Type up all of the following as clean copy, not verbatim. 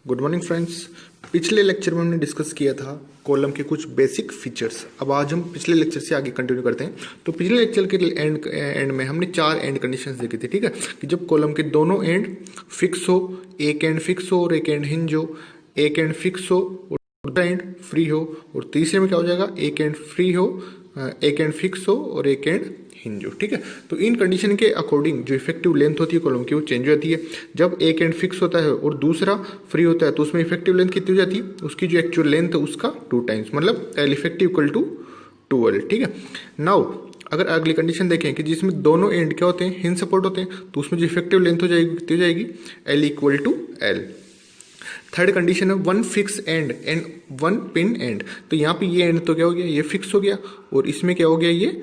Good morning friends. पिछले lecture में हमने डिस्कस किया था कॉलम के कुछ बेसिक फीचर्स। अब आज हम पिछले लेक्चर से आगे कंटिन्यू करते हैं। तो पिछले लेक्चर के एंड में हमने 4 एंड कंडीशंस देखी थी, ठीक है, कि जब कॉलम के दोनों एंड फिक्स हो, एक एंड फिक्स हो और एक एंड हिंज हो, एक एंड फिक्स हो और दूसरा एंड फ्री हो, और तीसरे में क्या हो जाएगा, एक एंड फ्री हो, एक एंड फिक्स हो और एक एंड हिंज हो, ठीक है। तो इन कंडीशन के अकॉर्डिंग जो इफेक्टिव लेंथ होती है कॉलम की वो चेंज हो जाती है। जब एक एंड फिक्स होता है और दूसरा फ्री होता है तो उसमें इफेक्टिव लेंथ कितनी हो जाती है, उसकी जो एक्चुअल लेंथ है उसका 2 टाइम्स, मतलब L effective equal to 2L, ठीक है। नाउ अगर अगली कंडीशन देखें कि जिसमें दोनों एंड क्या होते हैं, हिंज सपोर्ट होते हैं, तो उसमें जो इफेक्टिव लेंथ हो जाएगी कितनी हो जाएगी, L equal to L. Third condition है one fix end and one pin end. तो यहाँ पे ये एंड तो क्या हो गया, ये फिक्स हो गया, और इसमें क्या हो गया, ये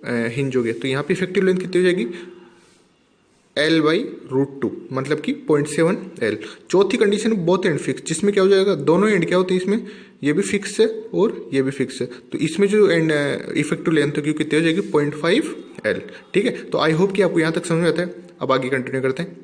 हिंज हो गया। तो यहाँ पे इफेक्टिव लेंथ कितनी हो जाएगी, L/√2, मतलब कि 0.7L। चौथी कंडीशन बोथ एंड फिक्स, जिसमें क्या हो जाएगा, दोनों एंड क्या होते हैं इसमें, ये भी फिक्स है और ये भी फिक्स है, तो इसमें जो एंड इफेक्टिव लेंथ होगी कितनी हो जाएगी, 0.5L, ठीक है। तो आई होप कि आपको यहाँ तक समझ में आता है। अब आगे कंटिन्यू करते हैं।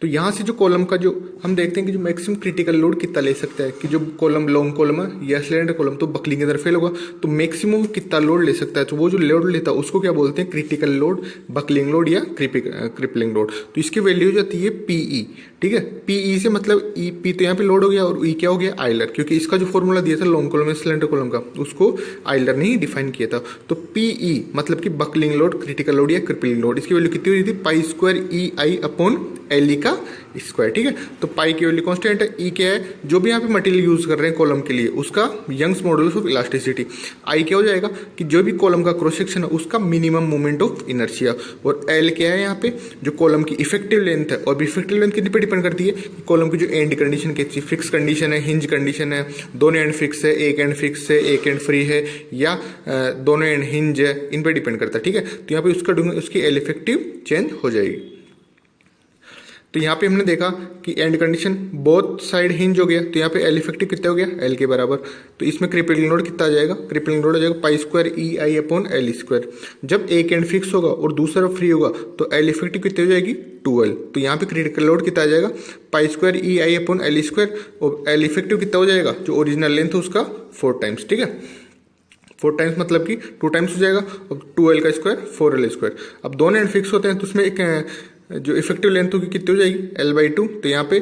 तो यहाँ से जो कॉलम का जो हम देखते हैं कि जो मैक्सिमम क्रिटिकल लोड कितना ले सकता है, कि जो कॉलम लॉन्ग कॉलम है या सिलेंडर कॉलम तो बकलिंग की तरफ फेल होगा, तो मैक्सिमम कितना लोड ले सकता है, तो वो जो लोड लेता है उसको क्या बोलते हैं, क्रिटिकल लोड, बकलिंग लोड या क्रिपलिंग लोड। तो इसकी वैल्यू हो जाती है PE, ठीक है। PE से मतलब P तो यहाँ पे लोड हो गया और E क्या हो गया, आइलर, क्योंकि इसका जो फॉर्मूला दिया था लॉन्ग कॉलम या सिलेंडर कॉलम का उसको आइलर ने ही डिफाइन किया था। तो PE मतलब कि बकलिंग लोड, क्रिटिकल लोड या क्रिपलिंग लोड, इसकी वैल्यू कितनी हुई थी, π² का स्क्वायर, ठीक है। तो पाई की वैल्यू कांस्टेंट है, ई क्या है, जो भी यहाँ पे मटेरियल यूज कर रहे हैं कॉलम के लिए उसका यंग्स मॉडुलस ऑफ इलास्टिसिटी। आई क्या हो जाएगा कि जो भी कॉलम का क्रॉस सेक्शन है उसका मिनिमम मोमेंट ऑफ इनर्शिया, और एल क्या है यहाँ पे, जो कॉलम की इफेक्टिव लेंथ है। और इफेक्टिव लेंथ कितनी पे डिपेंड करती है, कि कॉलम की जो एंड कंडीशन कैसी, फिक्स कंडीशन है, हिंज कंडीशन है, दोनों एंड फिक्स है, एक एंड फिक्स है, एक एंड फ्री है, या दोनों एंड हिंज है, इन पे डिपेंड करता है, ठीक है। तो यहाँ पे उसकी एल इफेक्टिव चेंज हो जाएगी। तो यहाँ पे हमने देखा कि and condition both side hinge हो गया, तो यहाँ पे एल इफेक्टिव कितना हो गया, एल के बराबर। तो इसमें क्रिपलिंग लोड कितना आ जाएगा, क्रिपलिंग लोड आ जाएगा π²EI/L²। जब एक एंड फिक्स होगा और दूसरा फ्री होगा तो एल इफेक्टिव कितनी हो जाएगी, 2L। तो यहाँ पे क्रिटिकल लोड कितना आ जाएगा, π²EI/L², और एल इफेक्टिव कितना हो जाएगा, जो ओरिजिनल लेंथ है उसका 4 टाइम्स, ठीक है। 4 टाइम्स मतलब कि 2 टाइम्स हो जाएगा, और 2L का स्क्वायर 4L²। अब दोनों एंड फिक्स होते हैं तो उसमें एक जो इफेक्टिव लेंथ होगी कितनी हो जाएगी, L/2। तो यहाँ पे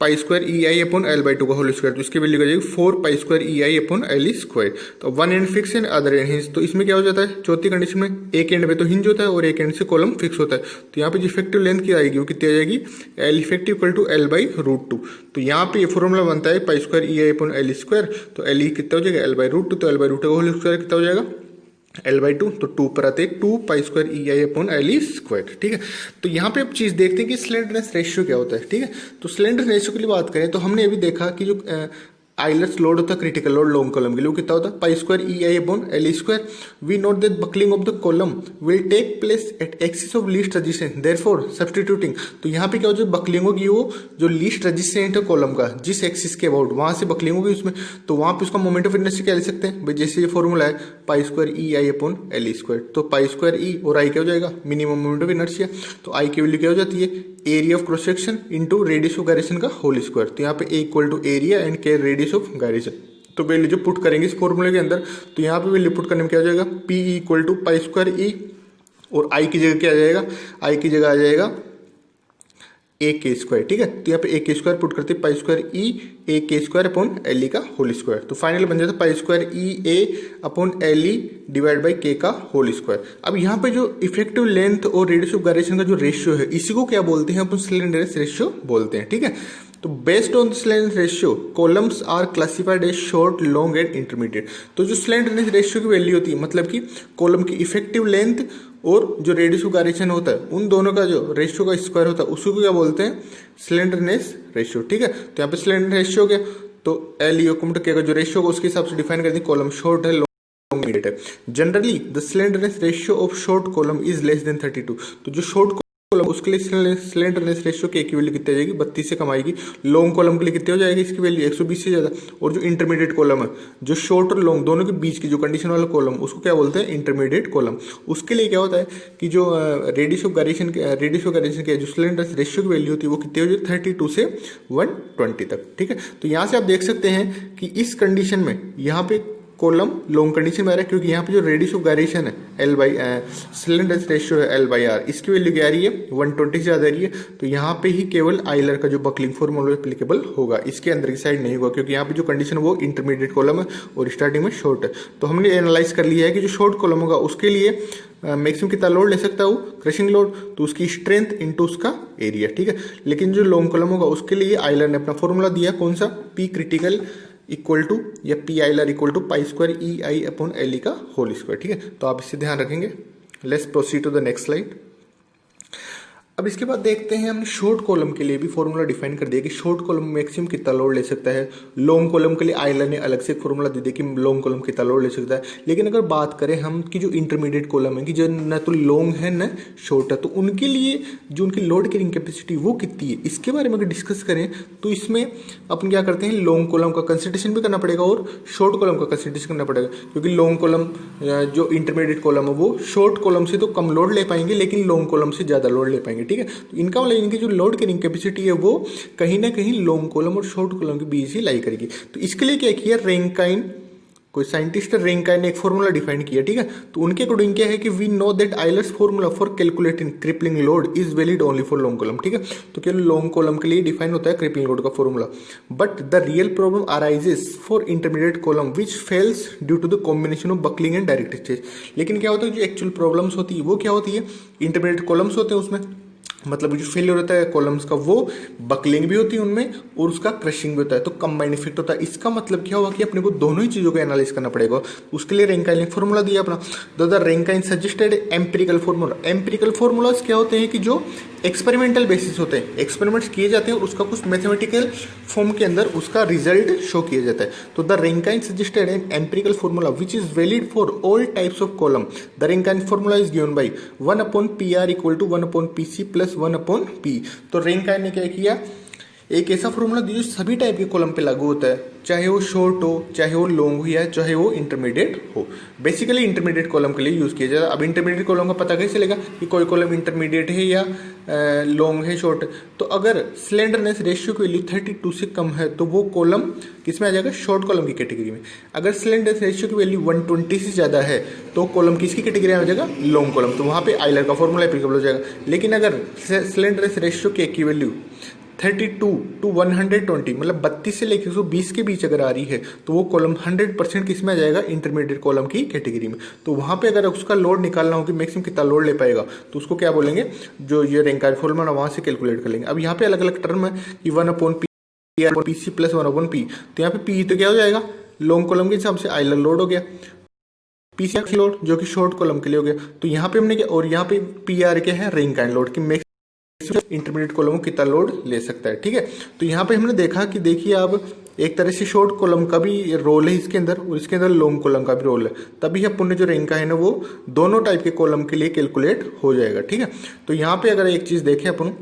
π²EI/L/2 का होल स्क्वायर, तो इसकी वैल्यू हो जाएगी 4π²EI/L²। तो one and fix and other and hinge. तो इसमें क्या हो जाता है, चौथी कंडीशन में एक एंड पे तो हिंज होता है और एक एंड से कॉलम फिक्स होता है, तो यहाँ पे जो इफेक्टिव लेंथ की आएगी वो कितनी आ जाएगी, L effective equal to L/√2। तो यहाँ पे ये फॉर्मूला बनता है π²EI/L²। तो एल कितना हो जाएगा, L/√2। तो L/√2 का होल स्क्वायर कितना हो जाएगा, L/2। तो 2 पर आते 2π²EI/L², ठीक है। तो यहाँ पे अब चीज देखते हैं कि स्लेंडरनेस रेशियो क्या होता है, ठीक है। तो स्लेंडरनेस रेशियो के लिए बात करें तो हमने अभी देखा कि जो आइलर्स लोड होता है क्रिटिकल लोड लॉन्ग कॉलम के लिए वो कितना होता है, π²EI/L²। We note that buckling of the column will take place at axis of least resistance, therefore substituting. तो यहाँ पे क्या हो जाए, बकलिंग होगी वो जो लीस्ट रेजिस्टेंट है कॉलम का, जिस एक्सिस के अबाउट वहां से बकलिंग होगी उसमें, तो वहां पे उसका मोमेंट ऑफ इनर्शिया क्या ले सकते हैं भाई, जैसे ये फॉर्मूला है π²EI/L²। तो π²E और आई क्या हो जाएगा, मिनिमम मोमेंट ऑफ इनर्शिया। तो आई की वैल्यू क्या हो जाती है, area of cross section into radius of gyration का होल स्क्वायर। तो यहाँ पे A equal to area and K radius of gyration. तो वैल्यू जो पुट करेंगे इस फॉर्मूले के अंदर, तो यहाँ पे वैल्यू पुट करने में क्या हो जाएगा, PE इक्वल टू π²E, और आई की जगह क्या आ जाएगा, आई की जगह आ जाएगा AK², ठीक है। तो यहाँ पे AK² पुट करते हैं π²E AK²/LE का होल स्क्वायर। तो फाइनल बन जाता है π²EA/LE डिवाइड बाई K का होल स्क्वायर। अब यहाँ पे जो इफेक्टिव लेंथ और रेडियस ऑफ गायरेशन का जो रेशियो है, इसी को क्या बोलते हैं, अपन स्लेंडरनेस रेशियो बोलते हैं, ठीक है। तो based on slenderness ratio columns are classified as short, long and intermediate. तो जो स्लेंडरनेस रेशियो की वैल्यू होती है, मतलब कि कॉलम की इफेक्टिव लेंथ और जो रेडियस ऑफ गायरेशन होता है, उन दोनों का जो रेशियो का स्क्वायर होता है उसको क्या बोलते हैं, स्लेंडरनेस रेशियो, ठीक है। तो यहाँ पे स्लेंडरनेस रेशियो हो गया, तो LE का जो रेशियो होगा उसके हिसाब से डिफाइन कर दी, कॉलम शॉर्ट है, लॉन्ग है। Generally the slenderness ratio of short column is less than 32। तो जो शॉर्ट कॉलम उसके लिए स्लेंडरनेस रेशियो के वैल्यू कितनी आ जाएगी, 32 से कम आएगी। लॉन्ग कॉलम के लिए कितनी हो जाएगी इसकी वैल्यू, 120 से ज़्यादा। और जो इंटरमीडिएट कॉलम है, जो शॉर्ट और लॉन्ग दोनों के बीच की जो कंडीशन वाला कॉलम, उसको क्या बोलते हैं, इंटरमीडिएट कॉलम। उसके लिए क्या होता है कि जो रेडियस ऑफ गायरेशन के जो स्लेंडरनेस रेशियो की वैल्यू होती है वो कितनी हो जाती है, 32 से 120 तक। ठीक है, तो यहाँ से आप देख सकते हैं कि इस कंडीशन में यहाँ पे कॉलम लॉन्ग कंडीशन में आ रहा है, क्योंकि यहाँ पे जो रेडियस ऑफ गायरेशन है स्लेंडरनेस रेशियो है L/R, इसकी वैल्यू क्या आ रही है, 120 से ज़्यादा आ रही है। तो यहाँ पे ही केवल आइलर का जो बकलिंग फॉर्मूला एप्लीकेबल होगा, इसके अंदर की साइड नहीं होगा, क्योंकि यहाँ पे जो कंडीशन वो इंटरमीडिएट कॉलम है और स्टार्टिंग में शॉर्ट है। तो हमने एनालाइज कर लिया है कि जो शॉर्ट कॉलम होगा उसके लिए मैक्सिमम कितना लोड ले सकता है वो, क्रशिंग लोड, तो उसकी स्ट्रेंथ इनटू उसका एरिया। ठीक है, लेकिन जो लॉन्ग कॉलम होगा उसके लिए आइलर ने अपना फॉर्मूला दिया, कौन सा, पी क्रिटिकल इक्वल टू या P Euler equal to pi square E I upon L E का होल स्क्वायर। ठीक है, तो आप इससे ध्यान रखेंगे। Let's proceed to the next slide. अब इसके बाद देखते हैं हमने शॉर्ट कॉलम के लिए भी फॉर्मूला डिफाइन कर दिया कि शॉर्ट कॉलम मैक्सिमम कितना लोड ले सकता है। लॉन्ग कॉलम के लिए आइलर ने अलग से फॉर्मूला दे दिया कि लॉन्ग कॉलम कितना लोड ले सकता है। लेकिन अगर बात करें हम कि जो इंटरमीडिएट कॉलम है कि जो न तो लॉन्ग है न शॉर्ट है, तो उनके लिए जो उनकी लोड कैरिंग कैपेसिटी वो कितनी है, इसके बारे में अगर डिस्कस करें तो इसमें अपन क्या करते हैं, लॉन्ग कॉलम का कंसिडरेशन भी करना पड़ेगा और शॉर्ट कॉलम का कंसिडरेशन करना पड़ेगा। क्योंकि लॉन्ग कॉलम जो इंटरमीडिएट कॉलम है वो शॉर्ट कॉलम से तो कम लोड ले पाएंगे, लेकिन लॉन्ग कॉलम से ज़्यादा लोड ले पाएंगे। ठीक है, तो इनका मतलब इनकी जो लोड कैरिंग कैपेसिटी है वो कहीं ना कहीं लॉन्ग कॉलम और शॉर्ट कॉलम के बीच ही लाई करेगी। तो इसके लिए क्या किया, रैंकाइन, कोई साइंटिस्ट रैंकाइन ने एक फॉर्मूला डिफाइन किया। ठीक है, तो उनके अकॉर्डिंग क्या है कि we know that Euler's formula for calculating crippling load is valid only for long column. ठीक है, तो केवल लॉन्ग कॉलम के लिए डिफाइन होता है क्रिपलिंग लोड का formula, but the real problem arises for intermediate column which fails due to the combination of buckling and direct stretch. लेकिन क्या होता है, जो एक्चुअल प्रॉब्लम्स होती है वो क्या होती है, इंटरमीडिएट कॉलम्स होते हैं उसमें, मतलब जो फेलियर होता है कॉलम्स का वो बकलिंग भी होती है उनमें और उसका क्रशिंग भी होता है, तो कंबाइंड इफेक्ट होता है। इसका मतलब क्या होगा कि अपने को दोनों ही चीज़ों को एनालाइज करना पड़ेगा। उसके लिए रैंकाइन ने फॉर्मूला दिया अपना, the Rankine suggested empirical formula. Empirical formulas क्या होते हैं कि जो एक्सपेरिमेंटल बेसिस होते हैं, एक्सपेरिमेंट्स किए जाते हैं और उसका कुछ मैथमेटिकल फॉर्म के अंदर उसका रिजल्ट शो किया जाता है। तो the Rankine suggested an empirical formula which is valid for all types of column. The Rankine formula is given by 1/PR equal to 1/PC plus 1/P। तो रैंकाइन ने क्या किया, एक ऐसा फॉर्मूला दिया जो सभी टाइप के कॉलम पे लागू होता है, चाहे वो शॉर्ट हो, चाहे वो लॉन्ग हो या चाहे वो इंटरमीडिएट हो। बेसिकली इंटरमीडिएट कॉलम के लिए यूज़ किया जाता है। अब इंटरमीडिएट कॉलम का पता कैसे चलेगा कि कोई कॉलम इंटरमीडिएट है या लॉन्ग है, शॉर्ट है। तो अगर स्लेंडरनेस रेशियो की वैल्यू 32 से कम है तो वो कॉलम किसमें आ जाएगा, शॉर्ट कॉलम की कैटेगरी में। अगर स्लेंडरनेस रेशियो की वैल्यू 120 से ज़्यादा है तो कॉलम किसकी कैटेगरी में आ जाएगा, लॉन्ग कॉलम। तो वहाँ पे आइलर का फॉर्मूला एप्लीकेबल हो जाएगा। लेकिन अगर स्लेंडरनेस रेशियो की वैल्यू 32 to 120 मतलब 32 से लेकर 120 के बीच अगर आ रही है तो वो कॉलम 100% किस में आ जाएगा, इंटरमीडिएट कॉलम की कैटेगरी में। तो वहाँ पे अगर उसका लोड निकालना हो कि मैक्सिमम कितना लोड ले पाएगा तो उसको क्या बोलेंगे, जो ये रैंकाइन फॉर्मूला वहाँ से कैलकुलेट कर लेंगे। अब यहाँ पे अलग अलग टर्म है कि 1/PC प्लस 1/P। तो यहाँ पे P तो क्या हो जाएगा, लॉन्ग कॉलम के हिसाब से आइलर लोड हो गया, PC लोड जो कि शॉर्ट कॉलम के लिए हो गया। तो यहाँ पे हमने क्या, और यहाँ पे PR क्या है, रैंकाइन लोड की इंटरमीडिएट कॉलम कितना लोड ले सकता है। ठीक है, तो यहाँ पे हमने देखा कि देखिए अब एक तरह से शॉर्ट कॉलम का भी रोल है इसके अंदर और इसके अंदर लॉन्ग कॉलम का भी रोल है, तभी अपन ने जो रैंक है ना वो दोनों टाइप के कॉलम के लिए कैलकुलेट हो जाएगा। ठीक है, तो यहाँ पे अगर एक चीज देखें अपन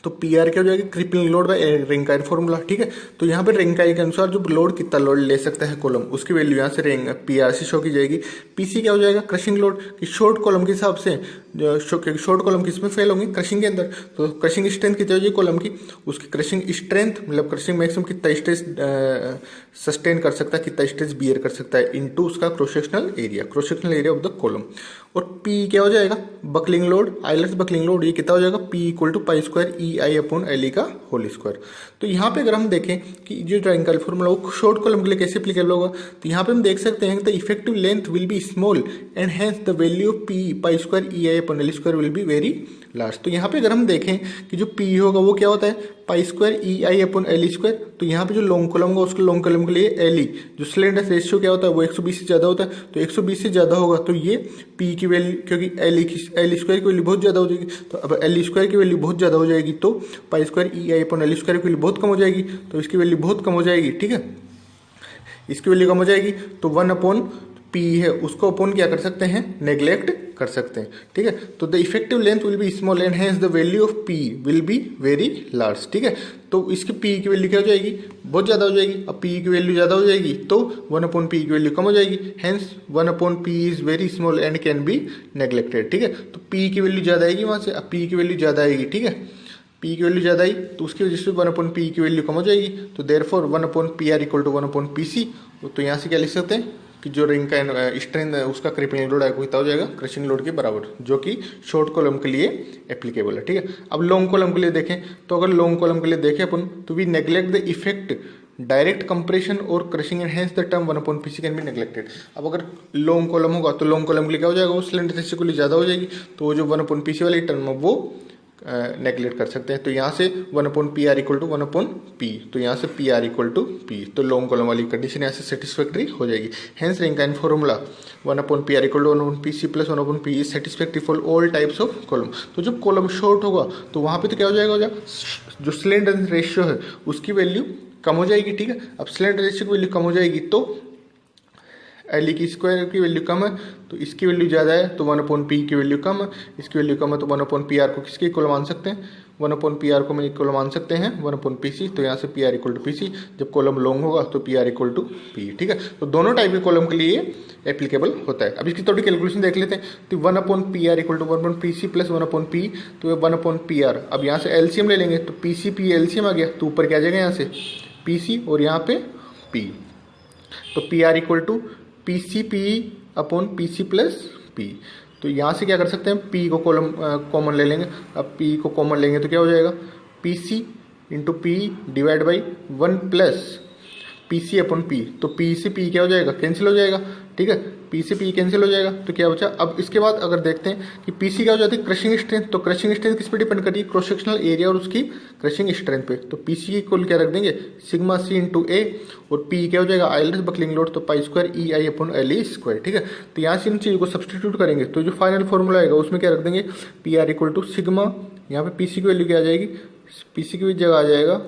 तो PR क्या हो जाएगा, crippling load bye Rankine formula. ठीक है, तो यहाँ पे रैंकाइन के अनुसार जो लोड कितना लोड ले सकता है कॉलम, उसकी वैल्यू यहाँ से PR से शो की जाएगी। PC क्या हो जाएगा, क्रशिंग लोड, कि शॉर्ट कॉलम के हिसाब से, क्योंकि शॉर्ट कॉलम किसमें फेल होंगे, क्रशिंग के अंदर। तो क्रशिंग स्ट्रेंथ कितनी हो जाएगी कॉलम की, उसकी क्रशिंग स्ट्रेंथ मतलब क्रशिंग मैक्सिमम कितना स्ट्रेस सस्टेन कर सकता है, कितना स्ट्रेस बियर कर सकता है, इनटू उसका cross sectional area of the column. और P क्या हो जाएगा, buckling load, Euler's buckling load, ये कितना हो जाएगा, P equal to pi square EI/LE का होल स्क्वायर। तो यहाँ पे अगर हम देखें कि जो रैंकाइन फॉर्मूला वो शॉर्ट कॉलम के लिए कैसे एप्लीकेबल होगा, तो यहाँ पे हम देख सकते हैं the effective length will be small and hence the value of P pi square EI/L² will be very large. तो यहाँ पे अगर हम देखें कि जो P होगा वो क्या होता है, पाई स्क्वायर EI/L²। तो यहाँ पे जो लॉन्ग कॉलम होगा उसके लॉन्ग कॉलम के लिए LE, जो स्लेंडरनेस रेशियो क्या होता है वो 120 से ज़्यादा होता है। तो 120 से ज़्यादा होगा तो ये P की वैल्यू, क्योंकि L² की वैल्यू बहुत ज़्यादा हो जाएगी, तो अब L² की वैल्यू बहुत ज़्यादा हो जाएगी तो पाई स्क्वायर EI/L² की वैल्यू बहुत कम हो जाएगी, तो इसकी वैल्यू बहुत कम हो जाएगी। ठीक है, इसकी वैल्यू कम हो जाएगी तो 1 पी है उसको अपन क्या कर सकते हैं, नेग्लेक्ट कर सकते हैं, ठीक है। तो the effective length will be small and hence the value of P will be very large, ठीक है। तो इसकी पी की वैल्यू क्या हो जाएगी, बहुत ज़्यादा हो जाएगी। अब पी की वैल्यू ज़्यादा हो जाएगी तो 1/p की वैल्यू कम हो जाएगी, hence 1/p is very small and can be neglected, ठीक है। तो पी की वैल्यू ज़्यादा आएगी वहाँ से, अब पी की वैल्यू ज़्यादा आएगी, ठीक है। पी की वैल्यू ज़्यादा आई तो उसकी वजह से 1/p की वैल्यू कम हो जाएगी, तो therefore 1/pr equal to 1/pc। तो यहाँ से क्या लिख सकते हैं कि जो रिंग का स्ट्रेंथ है उसका क्रिपिंग लोड है वो कितना हो जाएगा, क्रशिंग लोड के बराबर, जो कि शॉर्ट कॉलम के लिए एप्लीकेबल है, ठीक है। अब लॉन्ग कॉलम के लिए देखें तो अगर लॉन्ग कॉलम के लिए देखें अपन तो we neglect the effect direct compression और crushing and hence the term 1/pc can be neglected. अब अगर लॉन्ग कॉलम होगा तो लॉन्ग कॉलम के लिए क्या हो जाएगा, वो स्लेंडर रेशियो के लिए ज़्यादा हो जाएगी, तो वो जो 1/pc वाली टर्म है वो नेग्लेक्ट कर सकते हैं। तो यहाँ से 1/pr इक्वल टू 1/p, तो यहाँ से pr इक्वल टू p, तो लॉन्ग कॉलम वाली कंडीशन यहाँ से सेटिस्फैक्ट्री हो जाएगी। Hence Rankine formula 1/pr equal to 1/pc plus 1/p is satisfactory for all types of column. तो जब कॉलम शॉर्ट होगा तो वहाँ पे तो क्या हो जाएगा, जो स्लेंडर रेशियो है उसकी वैल्यू कम हो जाएगी, ठीक है। अब स्लेंडर रेशियो की वैल्यू कम हो जाएगी तो एल की स्क्वायर की वैल्यू कम है तो इसकी वैल्यू ज़्यादा है, तो 1/p की वैल्यू कम है, इसकी वैल्यू कम है तो 1/pr को किसके इक्वल मान सकते हैं, 1/pr को मैं इक्वल मान सकते हैं 1/pc। तो यहाँ से pr इक्वल टू pc, जब कॉलम लॉन्ग होगा तो pr इक्वल टू p, ठीक है। तो दोनों टाइप के कॉलम के लिए एप्लीकेबल होता है। अब इसकी थोड़ी कैलकुलेशन देख लेते हैं। तो 1/pr equal to 1/pc plus 1/p, तो 1/pr। अब यहाँ से एलसीएम ले लेंगे तो pc p एलसीएम आ गया, तो ऊपर क्या आ जाएगा यहाँ से pc और यहाँ पे p, तो pr equal to pc plus p। तो यहाँ से क्या कर सकते हैं, p को कॉमन ले लेंगे। अब p को कॉमन लेंगे तो क्या हो जाएगा, pc into p divide by 1 plus pc/p। तो p से p क्या हो जाएगा, कैंसिल हो जाएगा, ठीक है। p से p कैंसिल हो जाएगा तो क्या बचा। अब इसके बाद अगर देखते हैं कि pc क्या हो जाती है, क्रशिंग स्ट्रेंथ। तो क्रशिंग स्ट्रेंथ किस पे डिपेंड कर रही है, क्रॉस सेक्शनल एरिया और उसकी क्रशिंग स्ट्रेंथ पे। तो pc की इक्वल क्या रख देंगे, सिग्मा c इंटू ए, और p क्या हो जाएगा, आइलर्स बकलिंग लोड, तो पाई स्क्वायर EI/LE स्क्वायर, ठीक है। तो यहाँ से इन चीज़ों को सब्सटीट्यूट करेंगे तो जो फाइनल फॉर्मूला आएगा उसमें क्या रख देंगे, pr इक्वल टू सिग्मा, यहाँ पे pc की वैल्यू क्या आ जाएगी, pc की जगह आ जाएगा,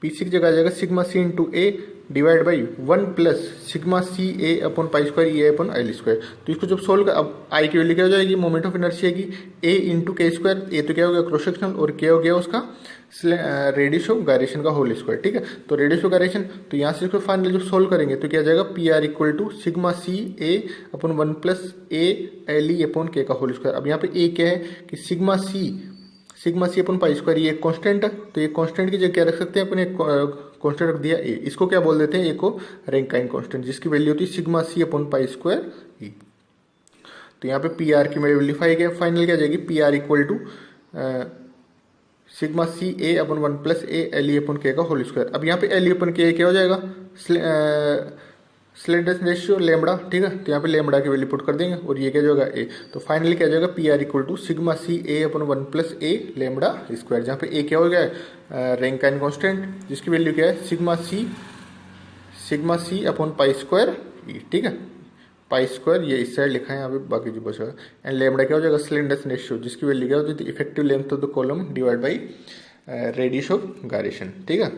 pc की जगह आ जाएगा sigma c into A divide by 1 plus sigma C A upon pi square EI/L square. तो इसको जब सोल्व कर, अब आई की वैल्यू क्या हो जाएगी, मोमेंट ऑफ इनर्शिया की ए इंटू के स्क्वायर, ए तो क्या हो गया क्रॉस सेक्शनल और के हो गया उसका रेडियस ऑफ गायरेशन का होल स्क्वायर, ठीक है। तो रेडियस ऑफ गायरेशन, तो यहाँ से इसको फाइनली जो सोल्व करेंगे तो क्या आ जाएगा, pr equal to sigma C A upon 1 plus ALE/K का होल स्क्वायर। अब यहाँ पे ए क्या है कि सिग्मा सी अपन पाई स्क्वायर, ये एक कांस्टेंट है, तो ये कांस्टेंट की जगह क्या रख सकते हैं अपन, एक कांस्टेंट रख दिया ए, इसको क्या बोल देते हैं, ए को रैंकाइन कांस्टेंट, जिसकी वैल्यू होती है सिग्मा सी अपन पाई स्क्वायर ई। तो यहाँ पे पी आर की वैल्यू फाइनल क्या जाएगी, P R equal to sigma C A upon 1 plus ALE/K का होल स्क्वायर। अब यहाँ पे LE/K क्या हो जाएगा, स्लेंडर रेशियो लेमड़ा, ठीक है। तो यहाँ पे लेमड़ा की वैल्यू पुट कर देंगे और ये क्या जाएगा ए। तो फाइनली क्या जाएगा, P R equal to sigma C A upon 1 plus A lambda square, जहाँ पे ए क्या हो गया है, रैंकाइन कांस्टेंट, जिसकी वैल्यू क्या है सिग्मा सी अपन पाई स्क्वायर ई, ठीक है। पाई स्क्वायर ये इस साइड लिखा है यहाँ पे, बाकी जो बचा है, एंड लेमड़ा क्या हो जाएगा, स्लेंडर रेशियो, जिसकी वैल्यू क्या होती है, effective length of the column divide by radius of gyration, ठीक है।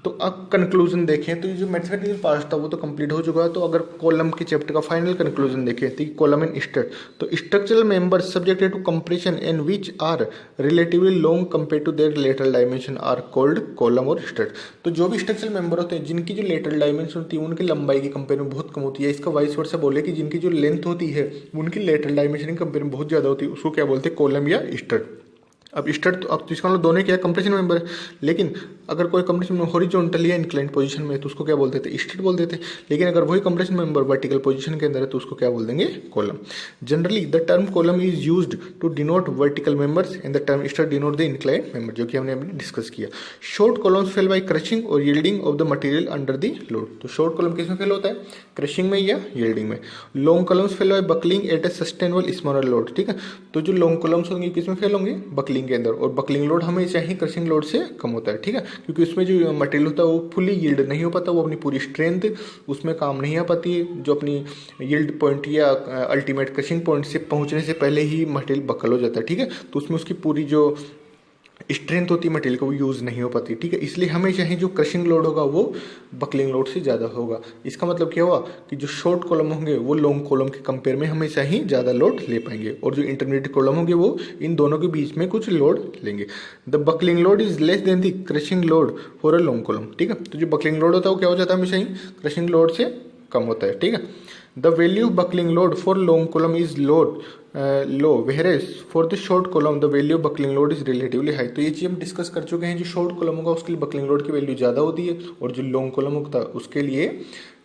तो अब कंक्लूजन देखें तो ये जो मैथमेटिकल पार्ट था वो तो कंप्लीट हो चुका है। तो अगर कॉलम के चैप्टर का फाइनल कंक्लूजन देखें तो कॉलम इन स्ट्रट, तो structural members subjected to compression and which are relatively long compare to their lateral dimension are called column और स्ट्रट। तो जो भी स्ट्रक्चरल मेंबर होते हैं जिनकी जो लेटरल डायमेंशन होती है उनकी लंबाई की कंपेयर में बहुत कम होती है, इसका वाइस वर्सा बोले कि जिनकी जो लेंथ होती है उनकी लेटरल डायमेंशन की कंपेयर में बहुत ज़्यादा होती है, उसको क्या बोलते हैं, कॉलम या स्ट्रट। अब स्ट्रट तो अब इसका मतलब दोनों क्या है, कंप्रेशन मेंबर है, लेकिन अगर कोई कंप्रेशन में हॉरिजॉन्टल या इंक्लाइंड पोजीशन में तो उसको क्या बोलते थे, स्ट्रट बोल देते। लेकिन अगर वही कंप्रेशन मेंबर वर्टिकल पोजीशन के अंदर है तो उसको क्या बोल देंगे, column. Generally the term column is used to denote vertical members and the term strut denote the inclined member, जो कि हमने अभी डिस्कस किया। Short columns fail by crushing और yielding of the material under the load. तो short column किसमें fail होता है, क्रशिंग में या यील्डिंग में। Long columns fail by buckling at a sustainable smaller load, ठीक है। तो जो लॉन्ग कॉलम्स होंगे किसमें फेल होंगे, बकलिंग के अंदर, और बकलिंग लोड हमेशा ही क्रशिंग लोड से कम होता है, ठीक है, क्योंकि उसमें जो मटेरियल होता है वो फुली यील्ड नहीं हो पाता, वो अपनी पूरी स्ट्रेंथ उसमें काम नहीं आ पाती है, जो अपनी यील्ड पॉइंट या अल्टीमेट क्रशिंग पॉइंट से पहुंचने से पहले ही मटेरियल बकल हो जाता है, ठीक है। तो उसमें उसकी पूरी जो स्ट्रेंथ होती है मटेरियल को वो यूज़ नहीं हो पाती, ठीक है। इसलिए हमेशा ही जो क्रशिंग लोड होगा वो बकलिंग लोड से ज़्यादा होगा। इसका मतलब क्या हुआ कि जो शॉर्ट कॉलम होंगे वो लॉन्ग कॉलम के कंपेयर में हमेशा ही ज़्यादा लोड ले पाएंगे, और जो इंटरमीडिएट कॉलम होंगे वो इन दोनों के बीच में कुछ लोड लेंगे। The buckling load is less than the crushing load for a long column, ठीक है। तो जो बकलिंग लोड होता है वो क्या हो जाता है, हमेशा ही क्रशिंग लोड से कम होता है, ठीक है। The value of buckling load for long column is low, whereas for the short column the value of buckling load is relatively high. तो ये चीज़ हम डिस्कस कर चुके हैं, जो शॉर्ट कॉलम होगा उसके लिए बकलिंग लोड की वैल्यू ज़्यादा होती है, और जो लॉन्ग कॉलम होता है उसके लिए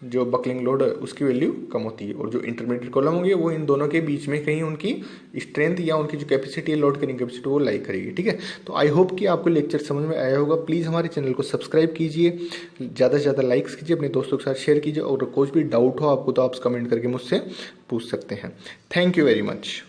जो बकलिंग लोड है उसकी वैल्यू कम होती है। और जो इंटरमीडिएट कॉलम होंगे वो इन दोनों के बीच में कहीं उनकी स्ट्रेंथ या उनकी जो कैपेसिटी है लोड करने की कैपेसिटी वो लाई करेगी, ठीक है। तो आई होप कि आपको लेक्चर समझ में आया होगा। प्लीज़ हमारे चैनल को सब्सक्राइब कीजिए, ज़्यादा से ज़्यादा लाइक्स कीजिए, अपने दोस्तों के साथ शेयर कीजिए, और कुछ भी डाउट हो आपको तो आप कमेंट करके मुझसे पूछ सकते हैं। Thank you very much.